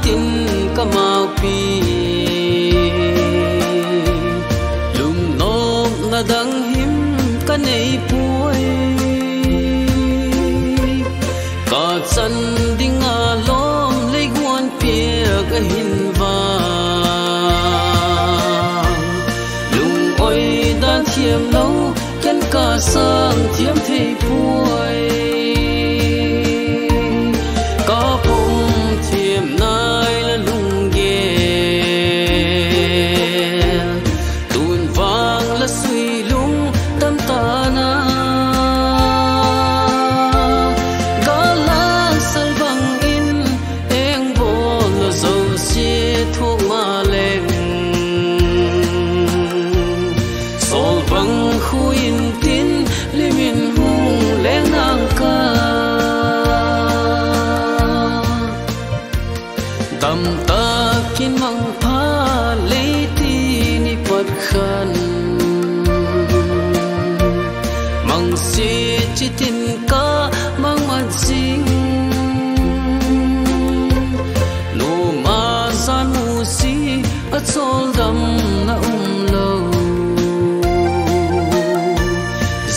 tin ka mau pi lum nom na dang him ka nei puai ka chan ding a lom le guan pia ka hin va lung oi dan thiam lo kan ka sang thiam thei puai ka pum thiam nai la lung ge tun vang la sui lung tam ta na ga la sal bang in eng bo lo zo si thu ma leng sol bang khu in tin limin hung leng nang ka tam ta kin mang pha le ti ni pat khan mang si chi tin ka mang ma jing no ma san mu si a chol dam na lo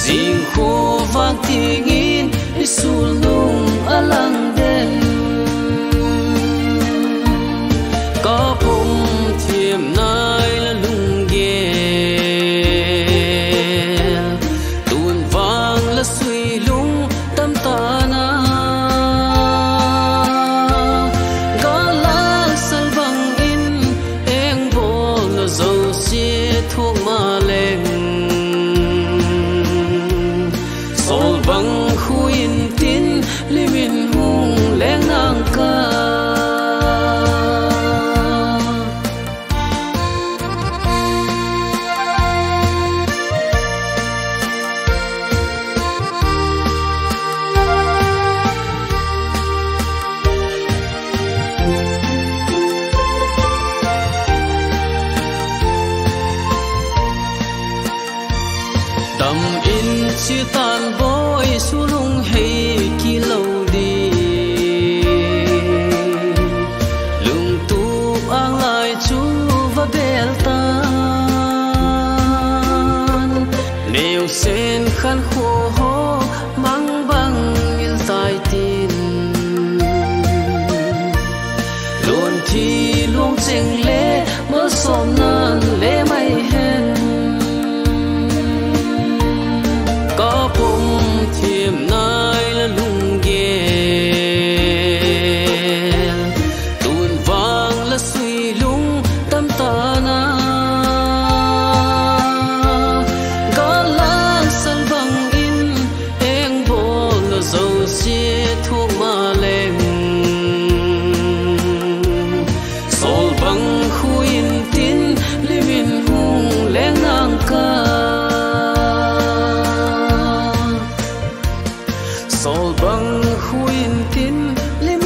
jing khu vang ting in isul nung alang den ka pum thiam nai la lung ge tun vang la sui lung tam ta na ga la sal bang in eng bo lo zo si thu ma leng sol bang khu in tin limin hung leng nang ka tâm in chi tan boy su lung hei ki lo di lung tu ang lai chu va bel tan nêu sen khan kho ho mang bang il tai tin lon thi luong cheng le mo som nan le mai hen ka pum thiam nai la lung ge tun vang la sui lung tam ta na ga la sal bang in eng bo lo zo si thu ma leng sol bang khu in tin limin hung leng nang ka sol bang khu in tin lim